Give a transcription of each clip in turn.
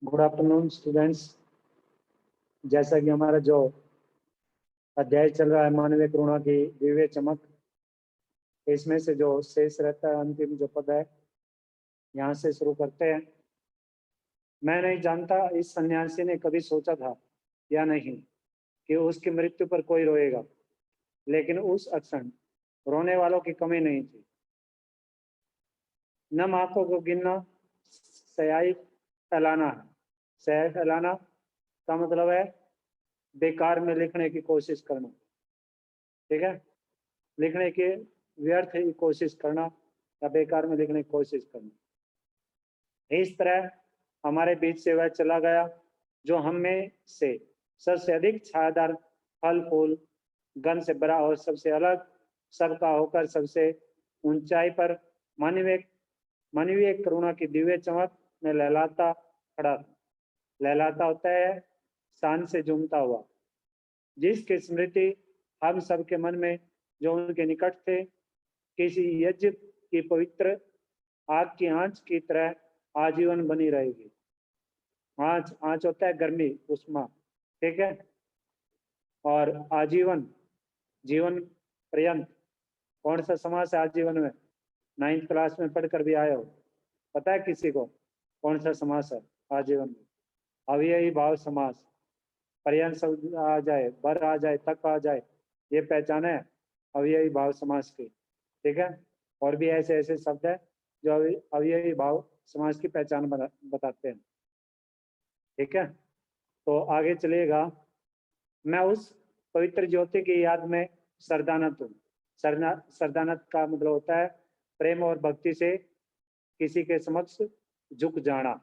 Good afternoon students. जैसा कि हमारा जो अध्याय चल रहा है मानवीय करुणा की दिव्य चमक, इसमें से जो शेष रहता है अंतिम जो पद है, यहाँ से शुरू करते हैं। मैं नहीं जानता इस सन्यासी ने कभी सोचा था या नहीं कि उसकी मृत्यु पर कोई रोएगा, लेकिन उस क्षण रोने वालों की कमी नहीं थी। नम आंखों को गिनना स्याही फैलाना है। स्याही फैलाना का मतलब है बेकार में लिखने की कोशिश करना, ठीक है। लिखने की व्यर्थ की कोशिश करना या बेकार में लिखने की कोशिश करना। इस तरह हमारे बीच से वह चला गया जो हम में से सबसे अधिक छायादार, फल फूल गंध से भरा और सबसे अलग सबका होकर सबसे ऊंचाई पर मानवीय करुणा की दिव्य चमक में लहलाता खड़ा था। लहलाता होता है शान से झूमता हुआ, जिसकी स्मृति हम सबके मन में जो उनके निकट थे किसी यज्ञ की पवित्र आग की आंच की तरह आजीवन बनी रहेगी। आंच आंच होता है गर्मी, उष्मा, ठीक है। और आजीवन, जीवन पर्यंत कौन सा समास है आजीवन में? 9th क्लास में पढ़कर भी आए हो, पता है किसी को कौन सा समास है आजीवन में? अव्ययी भाव समास। पर्यंत शब्द आ जाए, बर आ जाए, तक आ जाए, ये पहचान है अव्ययी भाव समास की, ठीक है। और भी ऐसे ऐसे शब्द है जो अव्ययी भाव समास की पहचान बताते हैं, ठीक है। तो आगे चलिएगा। मैं उस पवित्र ज्योति की याद में सरदानत हूँ। सरदानत का मतलब होता है प्रेम और भक्ति से किसी के समक्ष झुक जाना।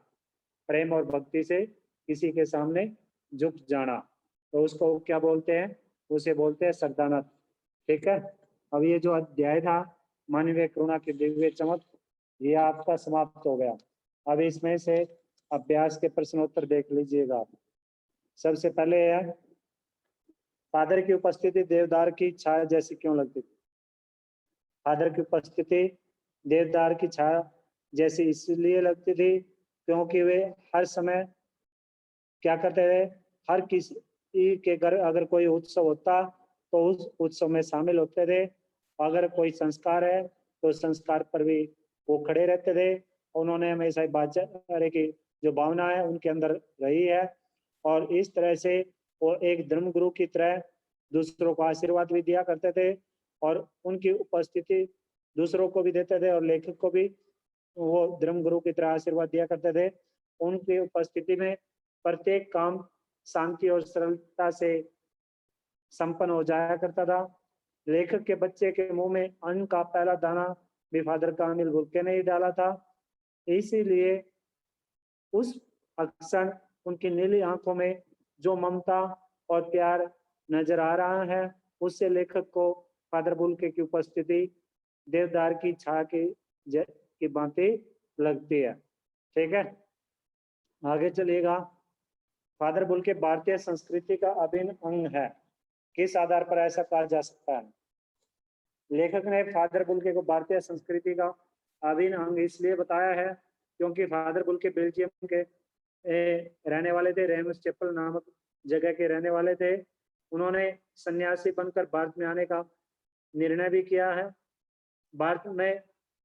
प्रेम और भक्ति से किसी के सामने झुक जाना, तो उसको क्या बोलते हैं? उसे बोलते हैं सरदानत, ठीक है। अब ये जो अध्याय था मानवीय करुणा की दिव्य चमक, ये आपका समाप्त हो गया। अब इसमें से अभ्यास के प्रश्नोत्तर देख लीजिएगा आप। सबसे पहले है, फादर की उपस्थिति देवदार की छाया जैसी क्यों लगती थी? फादर की उपस्थिति देवदार की छाया जैसी इसलिए लगती थी क्योंकि वे हर समय क्या करते थे? हर किसी के घर अगर कोई उत्सव होता तो उस उत्सव में शामिल होते थे। अगर कोई संस्कार है तो संस्कार पर भी वो खड़े रहते थे। उन्होंने हमेशा भाईचारे की जो भावना है उनके अंदर रही है, और इस तरह से वो एक धर्म गुरु की तरह दूसरों को आशीर्वाद भी दिया करते थे, और उनकी उपस्थिति दूसरों को भी देते थे और लेखक को भी वो धर्म गुरु की तरह आशीर्वाद दिया करते थे। उनकी उपस्थिति में प्रत्येक काम शांति और सरलता से संपन्न हो जाया करता था। लेखक के बच्चे के मुंह में अन्न का पहला दाना भी फादर कामिल गुरके ने ही डाला था। इसीलिए उस क्षण उनकी नीली आंखों में जो ममता और प्यार नजर आ रहा है, उससे लेखक को फादर बुल्के की उपस्थिति देवदार की छाया की भांति लगती है, ठीक है। आगे चलिएगा। फादर बुल्के भारतीय संस्कृति का अभिन्न अंग है, किस आधार पर ऐसा कहा जा सकता है? लेखक ने फादर बुल्के को भारतीय संस्कृति का अभिन्न अंग इसलिए बताया है क्योंकि फादर बुल्के बेल्जियम के रहने वाले थे, रेमस चैपल नामक जगह के रहने वाले थे। उन्होंने सन्यासी बनकर भारत में आने का निर्णय भी किया है। भारत में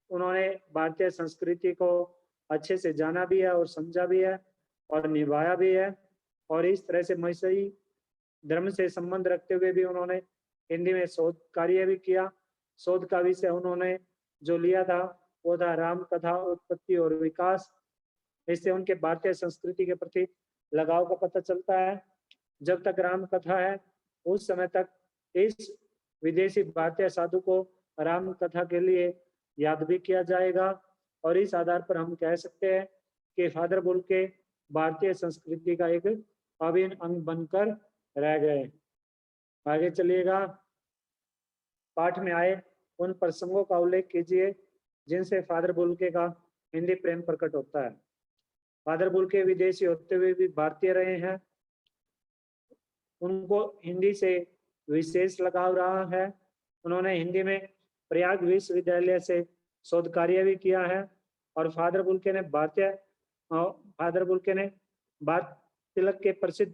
उन्होंने भारतीय संस्कृति को अच्छे से जाना भी है और समझा भी है और निभाया भी है, और इस तरह से मसीही धर्म से संबंध रखते हुए भी उन्होंने हिंदी में शोध कार्य भी किया। शोध का विषय उन्होंने जो लिया था वो था राम कथा उत्पत्ति और विकास। इससे उनके भारतीय संस्कृति के प्रति लगाव का पता चलता है। जब तक राम कथा है उस समय तक इस विदेशी भारतीय साधु को राम कथा के लिए याद भी किया जाएगा, और इस आधार पर हम कह सकते हैं कि फादर बुल्के भारतीय संस्कृति का एक अभिन्न अंग बनकर रह गए। आगे चलिएगा। पाठ में आए उन प्रसंगों का उल्लेख कीजिए जिनसे फादर बुल्के का हिंदी प्रेम प्रकट होता है। फादर बुल्के विदेशी होते हुए भी भारतीय रहे हैं। उनको हिंदी से विशेष लगाव रहा है। उन्होंने हिंदी में प्रयाग विश्वविद्यालय से शोध कार्य भी किया है, और फादर बुल्के ने भारत तिलक के प्रसिद्ध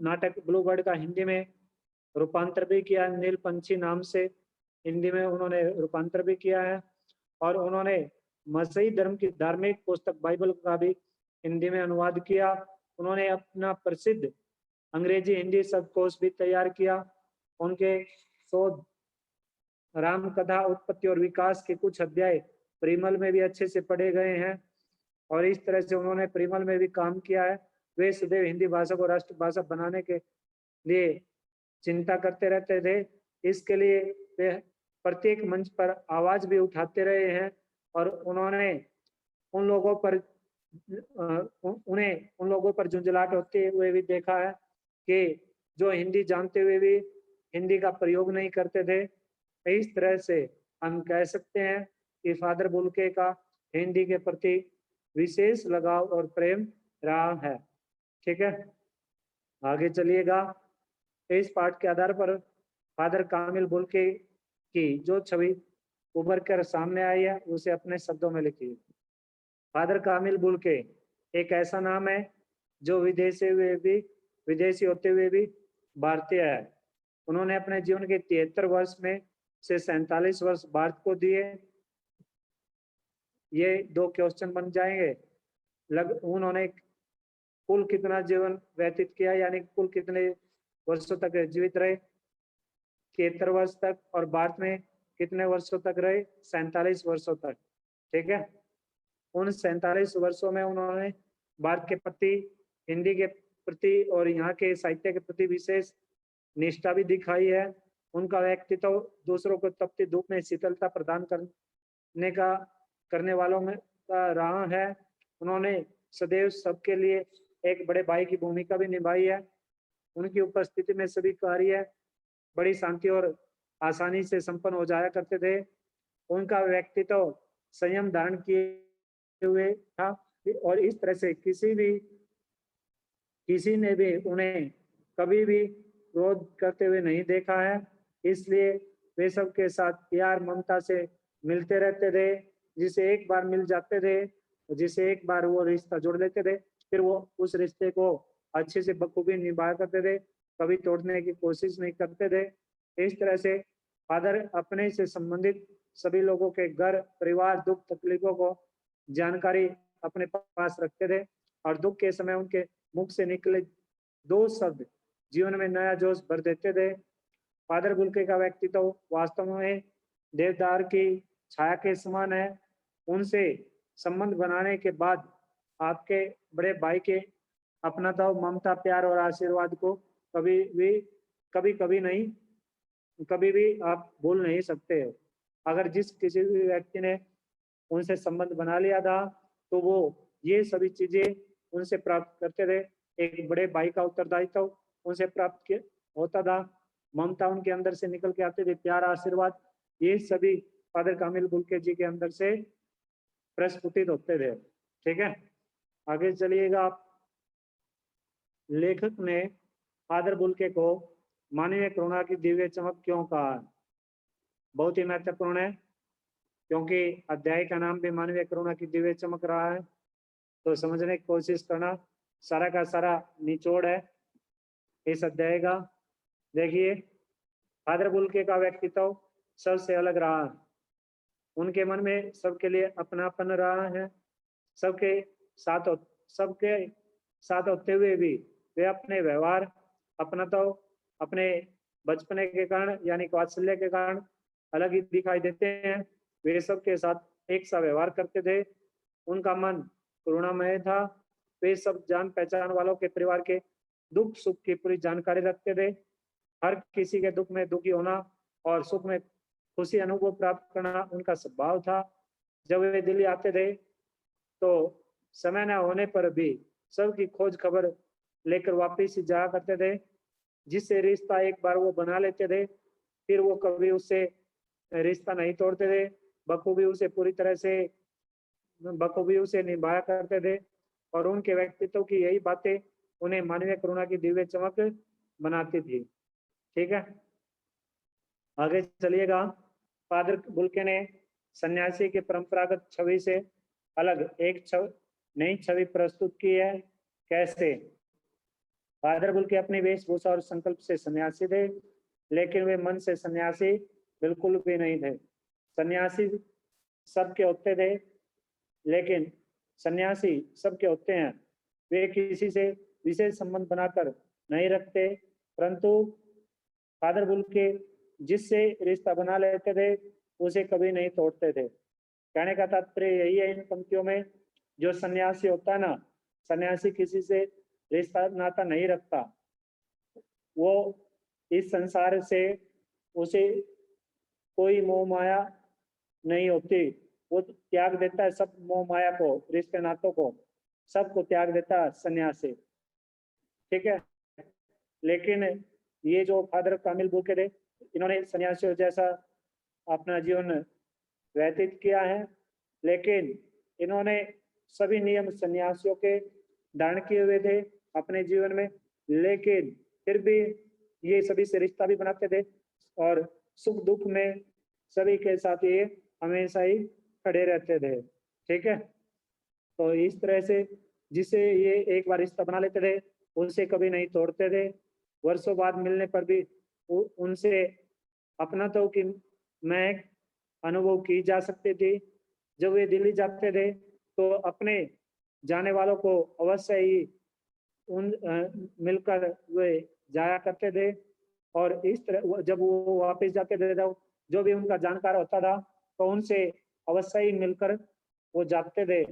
नाटक ब्लू बर्ड का हिंदी में रूपांतर भी किया, नील पंछी नाम से हिंदी में उन्होंने रूपांतर भी किया है। और उन्होंने मसीही धर्म की धार्मिक पुस्तक बाइबल का भी हिंदी में अनुवाद किया। उन्होंने अपना प्रसिद्ध अंग्रेजी हिंदी शब्दकोश भी तैयार किया। उनके शोध राम कथा, उत्पत्ति और विकास के कुछ अध्याय परिमल में भी अच्छे से पढ़े गए हैं और इस तरह से उन्होंने परिमल में भी काम किया है। वे सदैव हिंदी भाषा को राष्ट्रभाषा बनाने के लिए चिंता करते रहते थे। इसके लिए वे प्रत्येक मंच पर आवाज भी उठाते रहे हैं और उन्होंने उन लोगों पर झुंझलाहट होते हुए भी देखा है कि जो हिंदी जानते हुए भी हिंदी का प्रयोग नहीं करते थे। इस तरह से हम कह सकते हैं कि फादर बुल्के का हिंदी के प्रति विशेष लगाव और प्रेम रहा है। ठीक है, आगे चलिएगा। इस पाठ के आधार पर फादर कामिल बुल्के की जो छवि उभर कर सामने आई है उसे अपने शब्दों में लिखिए। फादर कामिल बुल्के एक ऐसा नाम है जो विदेशी होते हुए भी भारतीय है। उन्होंने अपने जीवन के 73 वर्ष में से 47 वर्ष भारत को दिए। ये 2 क्वेश्चन बन जाएंगे। उन्होंने कुल कितना जीवन व्यतीत किया, यानी कुल कितने वर्षों तक जीवित रहे, 73 वर्ष तक, और भारत में कितने वर्षों तक रहे, 47 वर्षों तक। ठीक है, उन 47 वर्षों में उन्होंने भारत के प्रति, हिंदी के प्रति और यहाँ के साहित्य के प्रति विशेष निष्ठा भी दिखाई है। उनका व्यक्तित्व दूसरों को तपती धूप में शीतलता प्रदान करने वालों में का रहा है। उन्होंने सदैव सबके लिए एक बड़े भाई की भूमिका भी निभाई है। उनकी उपस्थिति में सभी कार्य बड़ी शांति और आसानी से संपन्न हो जाया करते थे। उनका व्यक्तित्व संयम धारण किए हुए था और इस तरह से किसी ने भी उन्हें कभी भी क्रोध करते हुए नहीं देखा है। इसलिए वे सबके साथ प्यार ममता से मिलते रहते थे। जिसे एक बार मिल जाते थे, जिसे एक बार वो रिश्ता जोड़ लेते थे, फिर वो उस रिश्ते को अच्छे से बखूबी निभाया करते थे, कभी तोड़ने की कोशिश नहीं करते थे। इस तरह से फादर अपने से संबंधित सभी लोगों के घर परिवार दुख तकलीफों को जानकारी अपने पास रखते थे और दुख के समय उनके मुख से निकले 2 शब्द जीवन में नया जोश भर देते थे। फादर बुल्के का व्यक्तित्व वास्तव में देवदार की छाया के समान है। उनसे संबंध बनाने के बाद आपके बड़े भाई के अपनातव, ममता, प्यार और आशीर्वाद को कभी भी आप भूल नहीं सकते हो। अगर किसी भी व्यक्ति ने उनसे संबंध बना लिया था तो वो ये सभी चीजें उनसे प्राप्त करते थे। एक बड़े भाई का उत्तरदायित्व उनसे प्राप्त होता था, ममता उनके अंदर से निकल के आते थे, प्यार, आशीर्वाद, ये सभी फादर कामिल बुल्के जी के अंदर से प्रस्फुटित होते थे। ठीक है, आगे चलिएगा आप। लेखक ने फादर बुल्के को मानवीय करुणा की दिव्य चमक क्यों कहा? बहुत ही महत्वपूर्ण है क्योंकि अध्याय का नाम भी मानवीय करुणा की दिव्य चमक रहा है। तो समझने की कोशिश करना, सारा का सारा निचोड़ है इस अध्याय का। देखिए, फादर बुल्के का व्यक्तित्व सबसे अलग रहा है। उनके मन में सबके लिए अपनापन रहा है। सबके साथ होते हुए भी वे अपने व्यवहार, अपनातव, अपने बचपने के कारण यानी वात्सल्य के कारण अलग ही दिखाई देते हैं। वे सबके साथ एक सा व्यवहार करते थे। उनका मन करुणामय था। वे सब जान पहचान वालों के परिवार के दुख सुख की पूरी जानकारी रखते थे। हर किसी के दुख में दुखी होना और सुख में खुशी अनुभव प्राप्त करना उनका स्वभाव था। जब वे दिल्ली आते थे तो समय न होने पर भी सबकी खोज खबर लेकर वापिस जाया करते थे। जिससे रिश्ता एक बार वो बना लेते थे फिर वो कभी उससे रिश्ता नहीं तोड़ते थे, बखूबी उसे निभाया करते थे। और उनके व्यक्तित्व की यही बातें उन्हें मानवीय करुणा की दिव्य चमक बनाती थी। ठीक है, आगे चलिएगा। फादर बुल्के ने सन्यासी के परंपरागत छवि से अलग एक नई छवि प्रस्तुत की है। कैसे? फादर बुल्के अपनी वेशभूषा और संकल्प से सन्यासी थे, लेकिन वे मन से सन्यासी बिल्कुल भी नहीं थे। सन्यासी सबके होते थे, लेकिन सन्यासी सबके होते हैं, वे किसी से विशेष संबंध बनाकर नहीं रखते, परंतु फादर बुल्के जिससे रिश्ता बना लेते थे उसे कभी नहीं तोड़ते थे। कहने का तात्पर्य यही है इन पंक्तियों में, जो सन्यासी होता है ना, सन्यासी किसी से रिश्ता नाता नहीं रखता। वो इस संसार से उसे कोई मोह माया नहीं होती, वो त्याग देता है सब मोह माया को, रिश्ते नातों को, सबको त्याग देता है सन्यासी। ठीक है। लेकिन ये जो फादर कामिल बुल्के थे, इन्होंने सन्यासियों जैसा अपना जीवन व्यतीत किया है, लेकिन इन्होंने सभी नियम सन्यासियों के धारण किए हुए थे अपने जीवन में, लेकिन फिर भी ये सभी से रिश्ता भी बनाते थे और सुख दुख में सभी के साथ ये हमेशा ही खड़े रहते थे। ठीक है। तो इस तरह से जिसे ये एक बार रिश्ता बना लेते थे उनसे कभी नहीं तोड़ते थे। वर्षों बाद मिलने पर भी उनसे अपना तो कि मैं अनुभव की जा सकती थी। जब वे दिल्ली जाते थे तो अपने जाने वालों को अवश्य ही उन मिलकर वे जाया करते थे, और इस तरह जब वो वापस जाते थे तो जो भी उनका जानकार होता था तो उनसे अवश्य ही मिलकर वो जाते थे।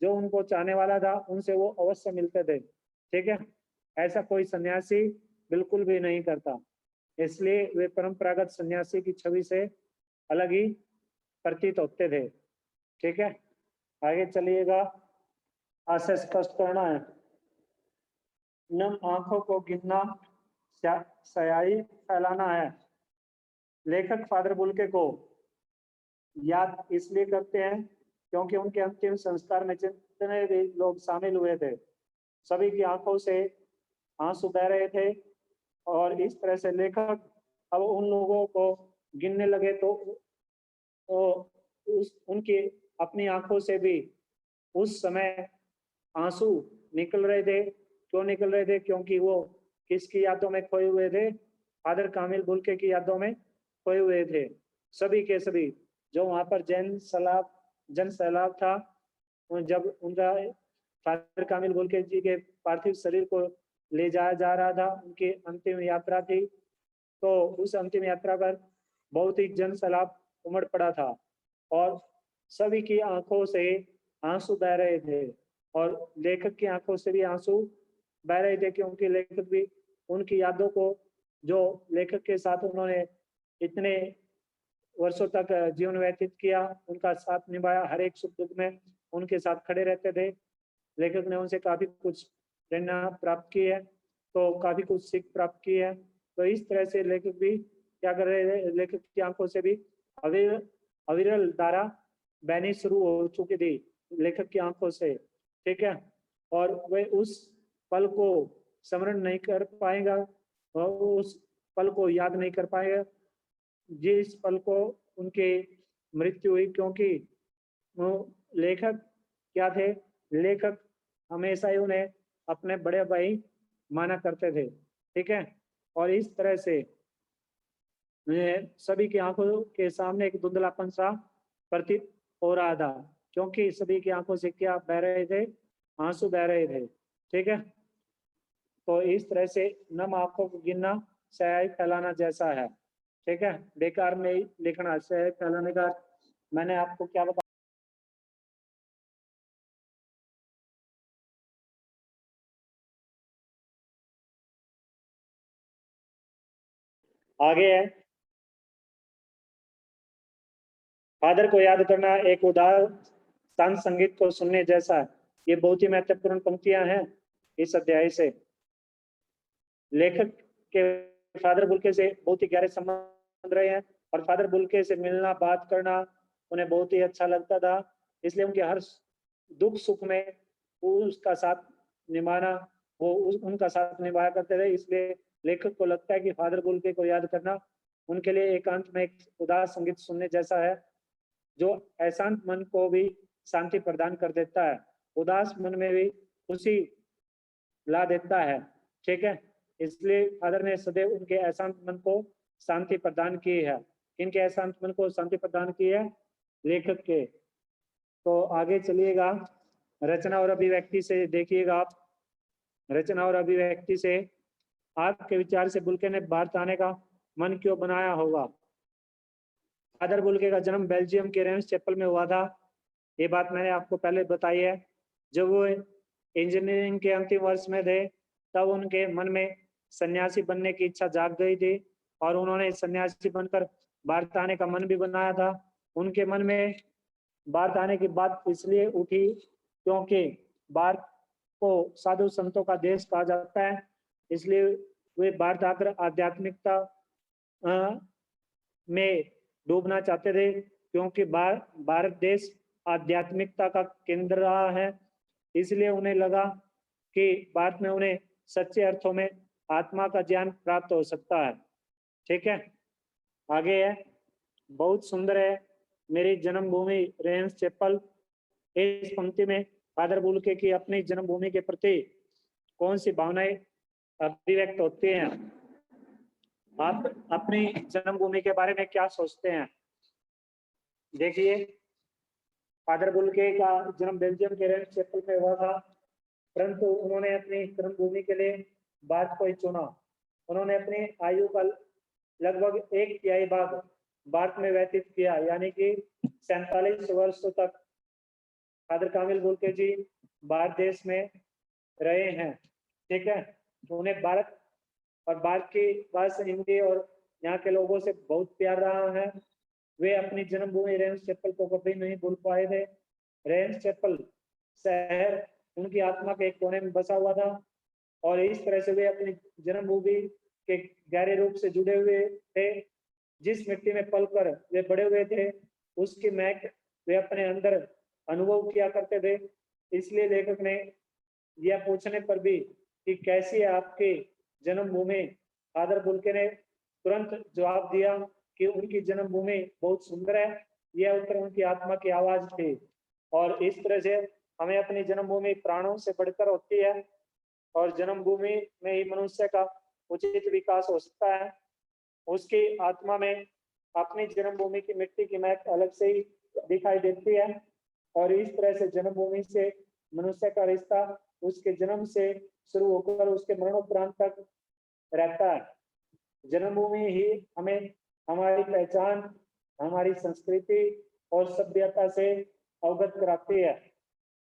जो उनको चाहने वाला था उनसे वो अवश्य मिलते थे। ठीक है। ऐसा कोई सन्यासी बिल्कुल भी नहीं करता, इसलिए वे परंपरागत सन्यासी की छवि से अलग ही प्रतीत होते थे। ठीक है। आगे चलिएगा। आशय स्पष्ट करना है। नम आंखों को गिनना, स्याही फैलाना है। लेखक फादर बुल्के को याद इसलिए करते हैं क्योंकि उनके अंतिम संस्कार में जितने भी लोग शामिल हुए थे सभी की आंखों से आंसू बह रहे थे, और इस तरह से लेखक अब उन लोगों को गिनने लगे तो उनकी अपनी आंखों से भी उस समय आंसू निकल रहे थे। क्यों निकल रहे थे? क्योंकि वो किसकी यादों में खोए हुए थे? फादर कामिल बुल्के की यादों में खोए हुए थे। सभी के सभी जो वहां पर जन सैलाब था, जब उनका फादर कामिल बुल्के जी के पार्थिव शरीर को ले जाया जा रहा था, उनकी अंतिम यात्रा थी, तो उस अंतिम यात्रा पर बहुत ही जन सैलाब उमड़ पड़ा था और सभी की आंखों से आंसू बह रहे थे, और लेखक की आंखों से भी आंसू बह रहे थे, क्योंकि लेखक भी उनकी यादों को, जो लेखक के साथ उन्होंने इतने वर्षों तक जीवन व्यतीत किया, उनका साथ निभाया, हर एक सुख दुख में उनके साथ खड़े रहते थे। लेखक ने उनसे काफी कुछ प्रेरणा प्राप्त की है, तो काफी कुछ सीख प्राप्त की है। तो इस तरह से लेखक भी क्या कर रहे थे, लेखक की आंखों से भी अविरल धारा बहनी शुरू हो चुकी थी लेखक की आंखों से। ठीक है। और वे उस पल को स्मरण नहीं कर पाएगा और उस पल को याद नहीं कर पाएगा जिस पल को उनकी मृत्यु हुई, क्योंकि वो लेखक क्या थे? लेखक हमेशा ही उन्हें अपने बड़े भाई माना करते थे। ठीक है। और इस तरह से सभी की आंखों के सामने एक धुंधलापन सा प्रतीत हो रहा था, क्योंकि सभी की आंखों से क्या बह रहे थे? आंसू बह रहे थे। ठीक है। तो इस तरह से नम आंखों को गिनना स्याही फैलाना जैसा है। ठीक है। बेकार में लिखना, स्याही फैलाने का मैंने आपको क्या बताया? आगे है, फादर को याद करना एक उदार शांत संगीत को सुनने जैसा है। ये बहुत ही महत्वपूर्ण पंक्तियां हैं इस अध्याय से। लेखक के फादर बुल्के से बहुत ही गहरे संबंध रहे हैं, और फादर बुल्के से मिलना, बात करना उन्हें बहुत ही अच्छा लगता था, इसलिए उनके हर दुख सुख में उसका साथ निभाना, वो उनका साथ निभाया करते थे। इसलिए लेखक को लगता है कि फादर बुल्के को याद करना उनके लिए एकांत में एक उदास संगीत सुनने जैसा है, जो अशांत मन को भी शांति प्रदान कर देता है। उदास मन में भी खुशी ला देता है। ठीक है, इसलिए फादर ने सदैव उनके अशांत मन को शांति प्रदान की है। किनके अशांत मन को शांति प्रदान की है? लेखक के। तो आगे चलिएगा, रचना और अभिव्यक्ति से देखिएगा आप। रचना और अभिव्यक्ति से आपके विचार से बुल्के ने भारत आने का मन क्यों बनाया होगा? फादर बुल्के का जन्म बेल्जियम के रेम्स चैपल में हुआ था। ये बात मैंने आपको पहले बताई है। जब वो इंजीनियरिंग के अंतिम वर्ष में थे तब उनके मन में सन्यासी बनने की इच्छा जाग गई थी और उन्होंने सन्यासी बनकर भारत आने का मन भी बनाया था। उनके मन में भारत आने की बात इसलिए उठी क्योंकि भारत को साधु संतों का देश कहा जाता है, इसलिए वे भारत आकर आध्यात्मिकता में डूबना चाहते थे, क्योंकि भारत देश आध्यात्मिकता का केंद्र रहा है। इसलिए उन्हें लगा कि भारत में उन्हें सच्चे अर्थों में आत्मा का ज्ञान प्राप्त हो सकता है। ठीक है, आगे है, बहुत सुंदर है मेरी जन्मभूमि रेम्स चैपल। इस पंक्ति में फादर बुल्के की अपनी जन्मभूमि के प्रति कौन सी भावनाएं अभिव्यक्त होती हैं? आप अपनी जन्मभूमि के बारे में क्या सोचते हैं? देखिए, फादर बुल्के का जन्म बेल्जियम के रेम्स चैपल में हुआ था, परंतु उन्होंने अपनी जन्मभूमि के लिए भारत को ही चुना। उन्होंने अपनी आयु का लगभग 1/3 भाग भारत में व्यतीत किया, यानी कि 47 वर्षों तक फादर कामिल बुल्के जी भारत देश में रहे हैं। ठीक है, उन्हें भारत और भारत की भाषा हिंदी और यहाँ के लोगों से बहुत प्यार रहा है। वे अपनी जन्मभूमि रेम्स चैपल को कभी नहीं भूल पाए थे। रेम्स चैपल शहर उनकी आत्मा के एक कोने में बसा हुआ था और इस तरह से वे अपनी जन्मभूमि के गहरे रूप से जुड़े हुए थे। जिस मिट्टी में पलकर वे बड़े हुए थे उसकी महक वे अपने अंदर अनुभव किया करते थे। इसलिए लेखक ने यह पूछने पर भी कि कैसी है आपकी जन्मभूमि, फादर बुल्के ने तुरंत जवाब दिया कि उनकी जन्मभूमि बहुत सुंदर है। यह उत्तर उनकी आत्मा की आवाज थी। और इस तरह से हमें अपनी जन्मभूमि प्राणों से बढ़कर होती है और जन्मभूमि में ही मनुष्य का उचित विकास हो सकता है। उसकी आत्मा में अपनी जन्मभूमि की मिट्टी की महक अलग से ही दिखाई देती है और इस तरह से जन्मभूमि से मनुष्य का रिश्ता उसके जन्म से शुरू होकर उसके मरणोपरांत तक रहता है। जन्मभूमि ही हमें हमारी पहचान, हमारी संस्कृति और सभ्यता से अवगत कराती है।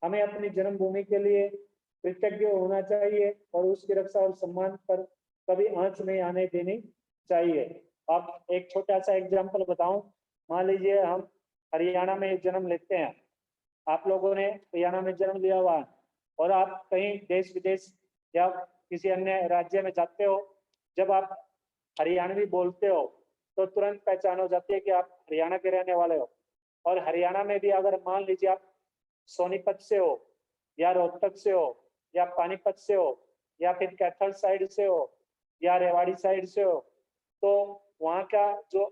हमें अपनी जन्मभूमि के लिए कृतज्ञ होना चाहिए और उसकी रक्षा और सम्मान पर कभी आंच नहीं आने देनी चाहिए। आप एक छोटा सा एग्जाम्पल बताऊं, मान लीजिए हम हरियाणा में जन्म लेते हैं, आप लोगों ने हरियाणा में जन्म लिया हुआ और आप कहीं देश विदेश या किसी अन्य राज्य में जाते हो, जब आप हरियाणवी बोलते हो तो तुरंत पहचान हो जाती है कि आप हरियाणा के रहने वाले हो। और हरियाणा में भी अगर मान लीजिए आप सोनीपत से हो या रोहतक से हो या पानीपत से हो या फिर कैथल साइड से हो या रेवाड़ी साइड से हो, तो वहाँ का जो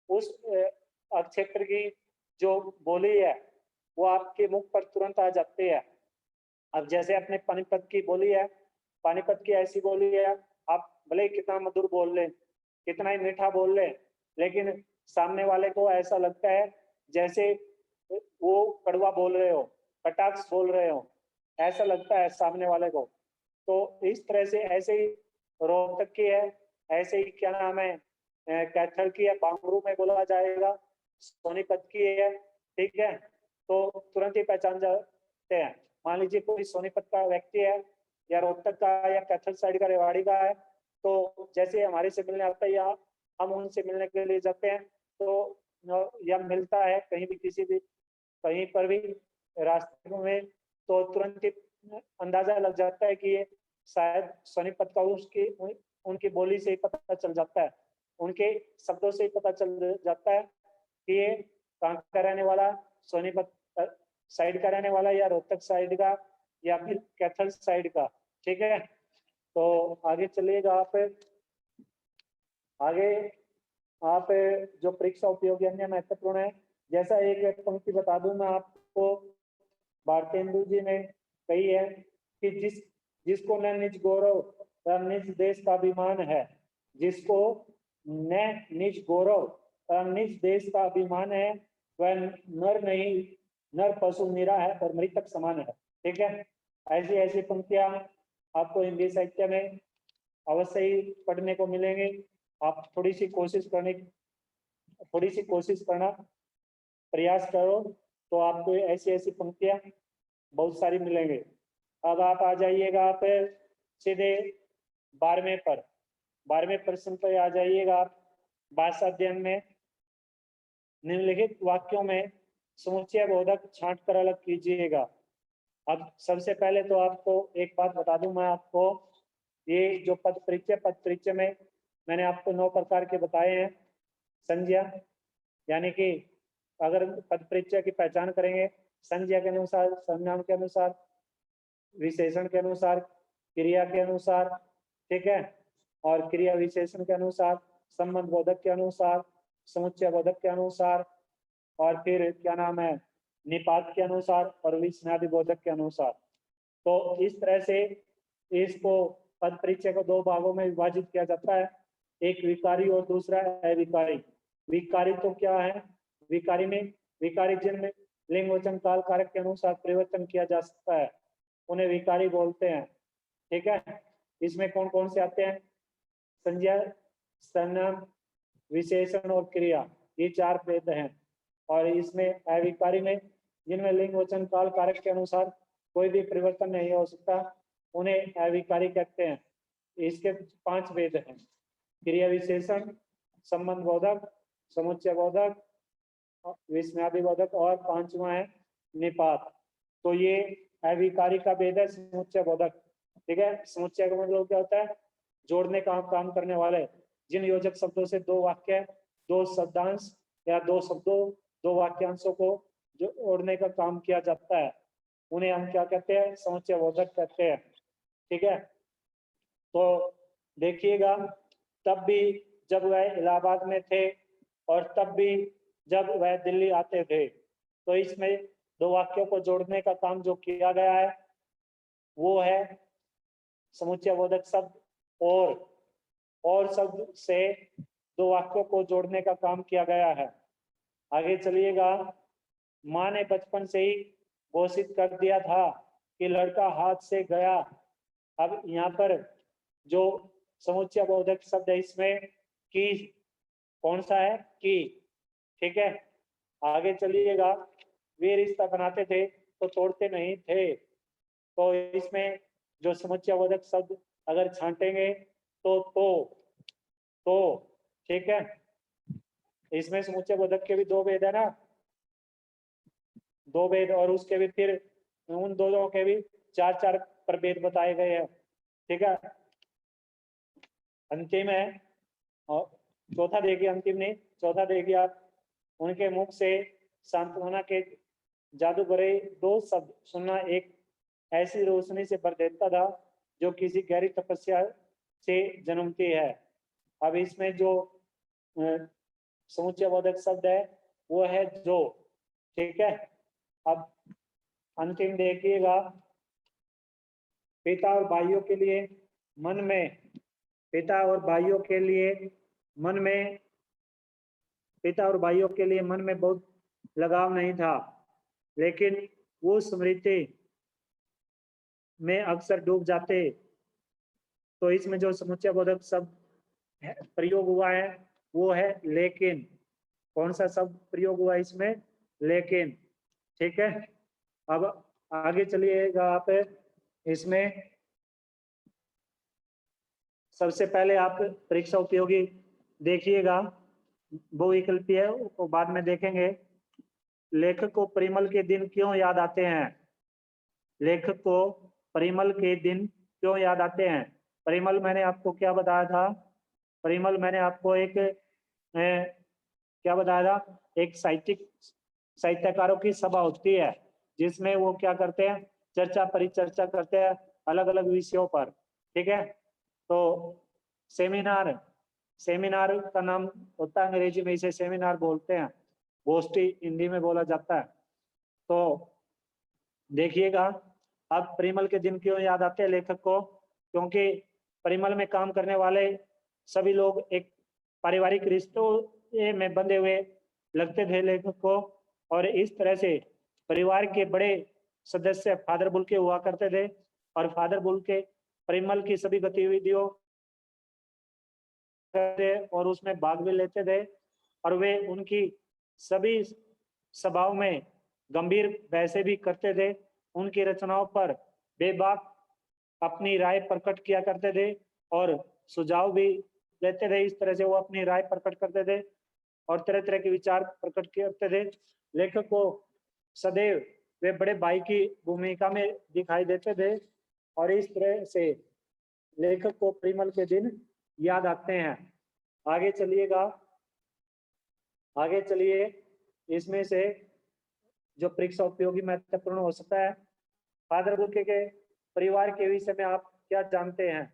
उस क्षेत्र की जो बोली है वो आपके मुख पर तुरंत आ जाती है। अब जैसे अपने पानीपत की बोली है, पानीपत की ऐसी बोली है, आप भले कितना मधुर बोल ले, कितना ही मीठा बोल ले, लेकिन सामने वाले को ऐसा लगता है जैसे वो कड़वा बोल रहे हो, कटाक्ष बोल रहे हो, ऐसा लगता है सामने वाले को। तो इस तरह से ऐसे ही रोहतक की है, ऐसे ही क्या नाम है कैथल की है, बांगरू में बोला जाएगा, सोनीपत की है। ठीक है, तो तुरंत ही पहचान जाते हैं। मान लीजिए कोई सोनीपत का व्यक्ति है या रोहतक का या कैथल साइड का रेवाड़ी का है, तो जैसे हमारे से मिलने आता है या हम उनसे मिलने के लिए जाते हैं तो या मिलता है कहीं भी किसी भी कहीं पर भी रास्ते में, तो तुरंत ही अंदाजा लग जाता है कि ये शायद सोनीपत का, उसकी उनकी बोली से ही पता चल जाता है, उनके शब्दों से ही पता चल जाता है कि ये कहाँ का रहने वाला, सोनीपत साइड का रहने वाला या रोहतक साइड का या फिर कैथल साइड का। ठीक है, तो आगे चलिएगा आप। आगे आप जो परीक्षा उपयोगी अन्य महत्वपूर्ण है, जैसा एक पंक्ति बता दूं मैं आपको भारतेंदु जी ने कही है कि जिसको न निज गौरव व निज देश का अभिमान है, जिसको न निज गौरव व निज देश का अभिमान है, वह नर नहीं, नर पशु निरा है और मृतक समान है। ठीक है, ऐसी ऐसी पंक्तियां आपको हिंदी साहित्य में अवश्य ही पढ़ने को मिलेंगे। आप थोड़ी सी कोशिश करना प्रयास करो तो आपको ऐसी ऐसी पंक्तियां बहुत सारी मिलेंगे। अब आप आ जाइएगा आप सीधे 12वें प्रश्न पर आ जाइएगा आप। भाषा अध्ययन में निम्नलिखित वाक्यों में समुच्चय बोधक छांट कर अलग कीजिएगा। अब सबसे पहले तो आपको एक बात बता दूं मैं आपको, ये जो पद परिचय में मैंने आपको 9 प्रकार के बताए हैं संज्ञा, यानी कि अगर पद परिचय की पहचान करेंगे संज्ञा के अनुसार, सर्वनाम के अनुसार, विशेषण के अनुसार, क्रिया के अनुसार, ठीक है, और क्रिया विशेषण के अनुसार, संबंध बोधक के अनुसार, समुच्चय बोधक के अनुसार, और फिर क्या नाम है निपात के अनुसार और विस्मयादि बोधक के अनुसार। तो इस तरह से इसको पद परिचय को 2 भागों में विभाजित किया जाता है, एक विकारी और दूसरा अविकारी। विकारी तो क्या है, विकारी में विकारी जिनमें लिंग वचन काल कारक के अनुसार परिवर्तन किया जा सकता है उन्हें विकारी बोलते हैं। ठीक है, इसमें कौन कौन से आते हैं, संज्ञा, सर्वनाम, विशेषण और क्रिया, ये 4 भेद हैं। और इसमें अविकारी में जिनमें लिंग वचन काल कारक के अनुसार कोई भी परिवर्तन नहीं हो सकता उन्हें अविकारी कहते हैं। इसके 5 भेद हैं, क्रिया विशेषण, संबंध बोधक, समुच्चय बोधक, विस्मयादि बोधक और 5वां है निपात। तो ये अविकारी का भेद है समुच्चय बोधक। ठीक है, समुच्चय का मतलब क्या होता है, जोड़ने का काम करने वाले, जिन योजक शब्दों से 2 वाक्य, 2 शब्दांश या 2 शब्दों, 2 वाक्यांशों को जोड़ने का काम किया जाता है उन्हें हम क्या कहते हैं, समुच्चय बोधक कहते हैं। ठीक है, तो देखिएगा तब भी जब वह इलाहाबाद में थे और तब भी जब वह दिल्ली आते थे, तो इसमें 2 वाक्यों को जोड़ने का काम जो किया गया है वो है समुच्चय बोधक शब्द, और शब्द से 2 वाक्यों को जोड़ने का काम किया गया है। आगे चलिएगा, माँ ने बचपन से ही घोषित कर दिया था कि लड़का हाथ से गया। अब यहाँ पर जो समुच्चय बोधक शब्द है इसमें की कौन सा है, की। ठीक है, आगे चलिएगा, वे रिश्ता बनाते थे तो तोड़ते नहीं थे। तो इसमें जो समुच्चय बोधक शब्द अगर छांटेंगे तो ठीक है, इसमें समुच्चय बोधक के भी 2 भेद है ना, 2 भेद, और उसके भी फिर उन दोनों के भी 4 प्रभेद बताए गए हैं। ठीक है, अंतिम है, और चौथा देखिए, अंतिम नहीं, चौथा देखिए आप, उनके मुख से सांत्वना के जादू भरे 2 शब्द सुनना एक ऐसी रोशनी से भर देता था जो किसी गहरी तपस्या से जन्मती है। अब इसमें जो समुच्चय बोधक शब्द है वो है जो। ठीक है, अब अंतिम देखिएगा, पिता और भाइयों के लिए मन में, पिता और भाइयों के लिए मन में, पिता और भाइयों के लिए मन में बहुत लगाव नहीं था, लेकिन वो स्मृति में अक्सर डूब जाते। तो इसमें जो समुच्चय बोधक शब्द प्रयोग हुआ है वो है लेकिन। कौन सा शब्द प्रयोग हुआ इसमें, लेकिन। ठीक है, अब आगे चलिएगा आप, इसमें सबसे पहले आप परीक्षा उपयोगी देखिएगा, बहुविकल्पीय है वो बाद में देखेंगे। लेखक को परिमल के दिन क्यों याद आते हैं, लेखक को परिमल के दिन क्यों याद आते हैं। परिमल मैंने आपको क्या बताया था, परिमल मैंने आपको एक क्या बताया था, एक साहित्यकारों की सभा होती है जिसमें वो क्या करते हैं, चर्चा परिचर्चा करते हैं अलग अलग विषयों पर। ठीक है, तो सेमिनार का नाम होता है, अंग्रेजी में इसे सेमिनार बोलते हैं, गोष्ठी हिंदी में बोला जाता है। तो देखिएगा, अब परिमल के दिन क्यों याद आते हैं लेखक को? क्योंकि परिमल में काम करने वाले सभी लोग एक पारिवारिक रिश्तों में बंधे हुए लगते थे लेखक को, और इस तरह से परिवार के बड़े सदस्य फादर बुल्के हुआ करते थे, और फादर बुल्के परिमल की सभी गतिविधियों करते और उसमें भाग भी लेते थे, और वे उनकी सभी सभाओं में गंभीर बहसें भी करते थे। उनकी रचनाओं पर बेबाक अपनी राय प्रकट किया करते थे और सुझाव भी लेते थे। इस तरह से वो अपनी राय प्रकट करते थे और तरह तरह के विचार प्रकट करते थे। लेखक को सदैव वे बड़े भाई की भूमिका में दिखाई देते थे, और इस तरह से लेखक को परिमल के दिन याद आते हैं। आगे चलिएगा, आगे चलिए। इसमें से जो परीक्षा उपयोगी महत्वपूर्ण हो सकता है, फादर बुल्के के परिवार के विषय में आप क्या जानते हैं?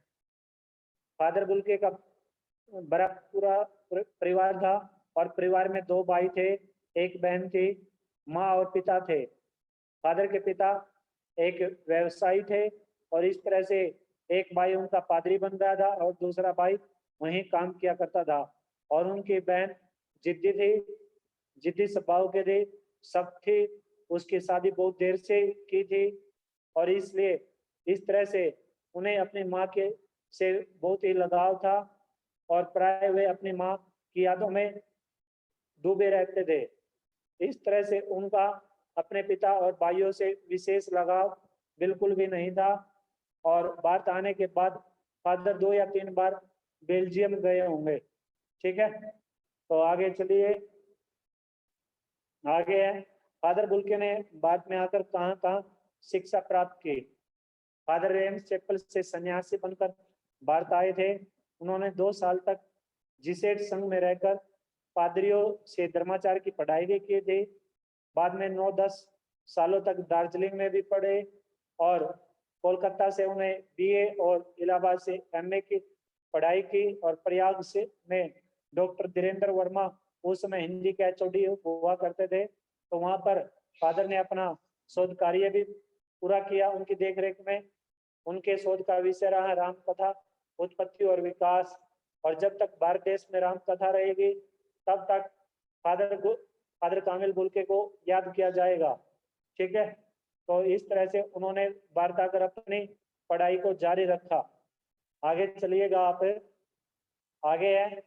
फादर बुल्के का बड़ा पूरा परिवार था, और परिवार में 2 भाई थे, 1 बहन थी, माँ और पिता थे। फादर के पिता एक व्यवसायी थे, और इस तरह से एक भाई उनका पादरी बन गया था और दूसरा भाई वहीं काम किया करता था। और उनकी बहन जिद्दी थी, जिद्दी स्वभाव के थे, सख्त थी, उसकी शादी बहुत देर से की थी, और इसलिए इस तरह से उन्हें अपनी माँ के से बहुत ही लगाव था, और प्राय वे अपनी माँ की यादों में डूबे रहते थे। इस तरह से उनका अपने पिता और भाइयों से विशेष लगाव बिल्कुल भी नहीं था, और भारत आने के बाद फादर 2 या 3 बार बेल्जियम गए होंगे। ठीक है, तो आगे चलिए। आगे है, फादर बुल्के ने बाद में आकर कहाँ शिक्षा प्राप्त की? फादर रेम्स चैपल से सन्यासी बनकर भारत आए थे। उन्होंने 2 साल तक जिसेट संघ में रहकर पादरियों से धर्माचार की पढ़ाई भी की थी। बाद में 9-10 सालों तक दार्जिलिंग में भी पढ़े, और कोलकाता से उन्हें बीए और इलाहाबाद से एमए की पढ़ाई की, और प्रयाग से में डॉक्टर धीरेन्द्र वर्मा उस समय हिंदी के एचओडी हुआ करते थे, तो वहां पर फादर ने अपना शोध कार्य भी पूरा किया उनकी देखरेख में। उनके शोध का विषय रहा राम कथा, उत्पत्ति और विकास, और जब तक भारत देश में राम कथा रहेगी तब तक फादर कामिल बुल्के को याद किया जाएगा। ठीक है, तो इस तरह से उन्होंने भारत आकर अपनी पढ़ाई को जारी रखा। आगे चलिएगा आप। आगे है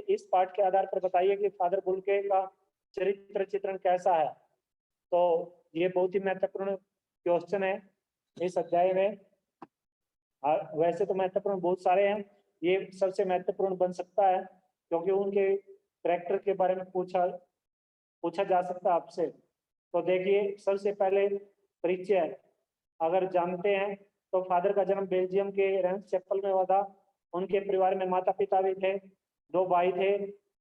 इस पाठ के आधार पर बताइए कि फादर बुल्के का चरित्र चित्रण कैसा है। तो ये बहुत ही महत्वपूर्ण क्वेश्चन है इस अध्याय में। वैसे तो महत्वपूर्ण बहुत सारे हैं, ये सबसे महत्वपूर्ण बन सकता है क्योंकि उनके कैरेक्टर के बारे में पूछा जा सकता है आपसे। तो देखिए, सबसे पहले परिचय अगर जानते हैं तो फादर का जन्म बेल्जियम के रेम्स चैपल में हुआ था। उनके परिवार में माता पिता भी थे, 2 भाई थे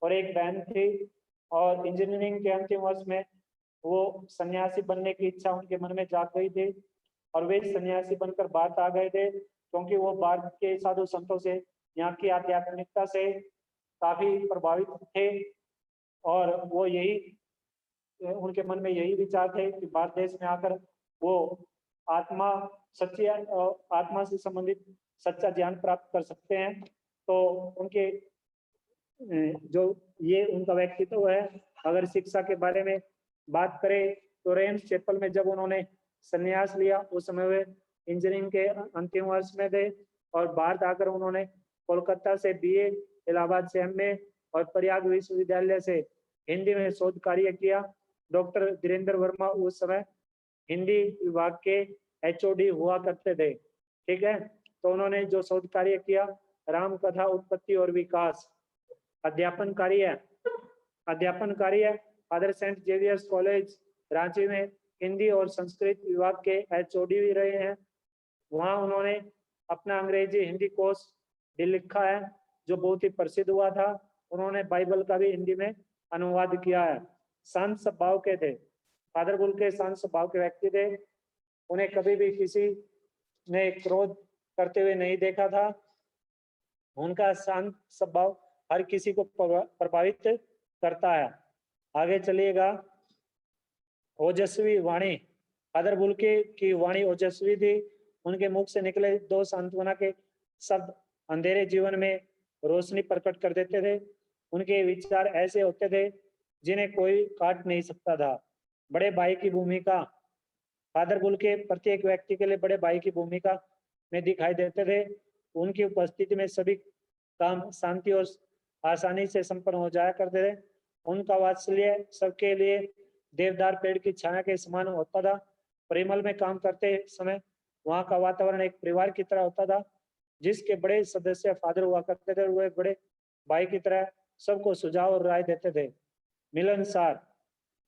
और 1 बहन थी, और इंजीनियरिंग के अंतिम वर्ष में वो सन्यासी बनने की इच्छा उनके मन में जाग गई थी, और वे सन्यासी बनकर भारत आ गए थे क्योंकि वो भारत के साधु संतों से, यहाँ की आध्यात्मिकता से काफी प्रभावित थे, और वो उनके मन में यही विचार थे कि भारत देश में आकर वो आत्मा से संबंधित सच्चा ज्ञान प्राप्त कर सकते हैं। तो उनके जो ये उनका व्यक्तित्व है। अगर शिक्षा के बारे में बात करें तो रेम्स चैपल में जब उन्होंने संन्यास लिया उस समय वे इंजीनियरिंग के अंतिम वर्ष में थे, और भारत आकर उन्होंने कोलकाता से बीए, इलाहाबाद से एमए और प्रयाग विश्वविद्यालय से हिंदी में शोध कार्य किया। डॉक्टर धीरेन्द्र वर्मा उस समय हिंदी विभाग के एचओडी हुआ करते थे। ठीक है, तो उन्होंने जो शोध कार्य किया राम कथा, उत्पत्ति और विकास। अध्यापन कार्य Father Saint Xavier's College Ranchi में हिंदी और संस्कृत विभाग के एचओडी भी रहे हैं। वहां उन्होंने अपना अंग्रेजी हिंदी कोर्स भी लिखा है जो बहुत ही प्रसिद्ध हुआ था। उन्होंने बाइबल का भी हिंदी में अनुवाद किया है। शांत स्वभाव के थे फादर बुल्के, शांत स्वभाव के व्यक्ति थे। उन्हें कभी भी किसी ने क्रोध करते हुए नहीं देखा था। उनका शांत स्वभाव हर किसी को प्रभावित करता है। आगे चलिएगा। ओजस्वी वाणी फादर बुल्के की वाणी ओजस्वी थी, उनके मुख से निकले दो सांत्वना के शब्द अंधेरे जीवन में रोशनी प्रकट कर देते थे। उनके विचार ऐसे होते थे जिन्हें कोई काट नहीं सकता था। बड़े भाई की भूमिका, फादर बुल्के प्रत्येक व्यक्ति के लिए बड़े भाई की भूमिका में दिखाई देते थे। उनकी उपस्थिति में सभी काम शांति और आसानी से संपन्न हो जाया करते थे। उनका वात्सल्य सबके लिए देवदार पेड़ की छाया के समान होता था। परिमल में काम करते समय वहां का वातावरण एक परिवार की तरह होता था, जिसके बड़े सदस्य फादर हुआ करते थे। वे बड़े भाई की तरह सबको सुझाव और राय देते थे। मिलनसार,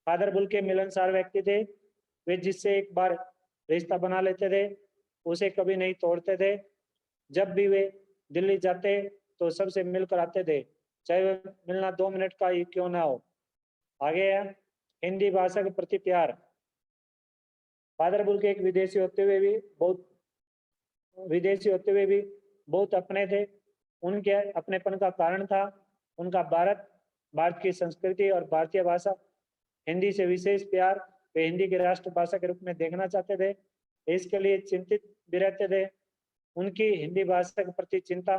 फादर बुल्के मिलनसार व्यक्ति थे। वे जिससे एक बार रिश्ता बना लेते थे उसे कभी नहीं तोड़ते थे। जब भी वे दिल्ली जाते तो सबसे मिलकर आते थे, चाहे वह मिलना 2 मिनट का ही क्यों ना हो। आगे है हिंदी भाषा के प्रति प्यार। फादर बुल्के एक विदेशी होते हुए भी बहुत अपने थे। उनके अपनेपन का कारण था उनका भारत की संस्कृति और भारतीय भाषा हिंदी से विशेष प्यार। वे हिंदी की राष्ट्र भाषा के रूप में देखना चाहते थे, इसके लिए चिंतित भी रहते थे। उनकी हिंदी भाषा के प्रति चिंता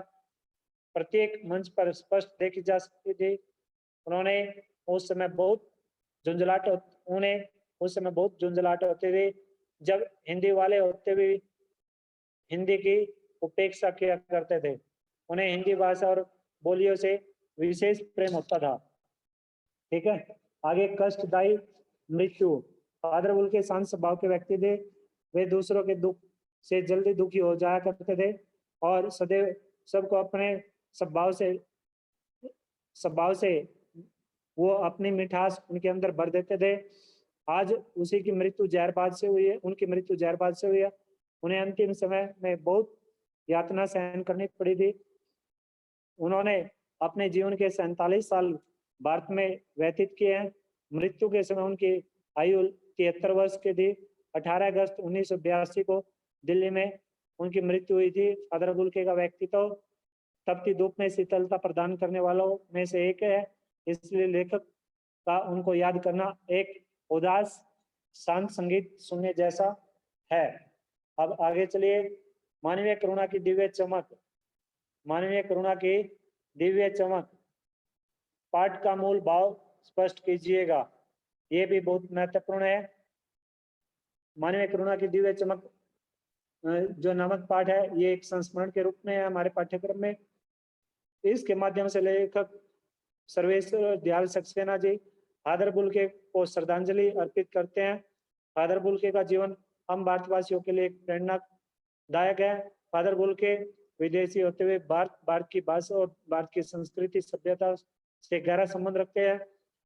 प्रत्येक मंच पर स्पष्ट देखी जा सकती थी। उन्हें उस समय बहुत झुंझलाहट होती थी जब हिंदी वाले होते हुए हिंदी की उपेक्षा किया करते थे। उन्हें हिंदी भाषा और बोलियों से विशेष प्रेम होता था। ठीक है, आगे कष्टदायी मृत्यु। फादर बुल्के शांत स्वभाव के व्यक्ति थे। वे दूसरों के दुख से जल्दी दुखी हो जाया करते थे और सदैव सबको अपने स्वभाव से वो अपनी मिठास उनके अंदर भर देते थे। आज उनकी मृत्यु जहरबाद से हुई है। उन्हें अंतिम समय में बहुत यातना सहन करनी पड़ी थी। उन्होंने अपने जीवन के 47 साल भारत में व्यतीत किए हैं। मृत्यु के समय उनकी आयु 73 वर्ष की थी। 18 अगस्त 1982 को दिल्ली में उनकी मृत्यु हुई थी। फादर बुल्के का व्यक्तित्व तपती धूप में शीतलता प्रदान करने वालों में से एक है, इसलिए लेखक का उनको याद करना एक उदास शांत संगीत सुनने जैसा है। अब आगे चलिए, मानवीय करुणा की दिव्य चमक पाठ का मूल भाव स्पष्ट कीजिएगा। ये भी बहुत महत्वपूर्ण है। मानवीय करुणा की दिव्य चमक जो नामक पाठ है, ये एक संस्मरण के रूप में है हमारे पाठ्यक्रम में। इसके माध्यम से लेखक सर्वेश्वर दयाल सक्सेना जी फादर बुल्के को श्रद्धांजलि अर्पित करते हैं। फादर बुल्के का जीवन हम भारतवासियों के लिए एक प्रेरणादायक है। फादर बुल्के विदेशी होते हुए भारत की भाषा और भारत की संस्कृति सभ्यता से गहरा संबंध रखते हैं।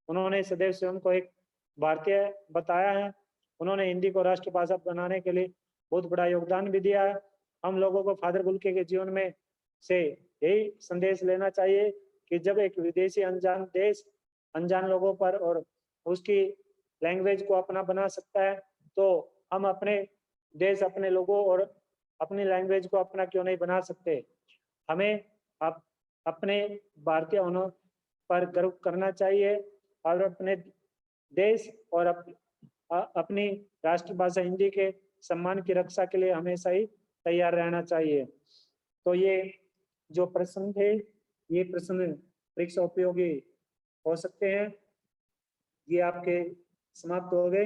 उन्होंने सदैव स्वयं को एक भारतीय बताया है। उन्होंने हिंदी को राष्ट्रभाषा बनाने के लिए बहुत बड़ा योगदान भी दिया है। हम लोगों को फादर बुल्के के जीवन में से यही संदेश लेना चाहिए कि जब एक विदेशी अनजान देश अनजान लोगों पर और उसकी लैंग्वेज को अपना बना सकता है, तो हम अपने देश, अपने लोगों और अपनी लैंग्वेज को अपना क्यों नहीं बना सकते। हमें अपने भारतीय होने पर गर्व करना चाहिए और अपने देश और अपनी राष्ट्रभाषा हिंदी के सम्मान की रक्षा के लिए हमेशा ही तैयार रहना चाहिए। तो ये जो प्रश्न थे, ये प्रश्न परीक्षा उपयोगी हो सकते हैं। ये आपके समाप्त हो गए।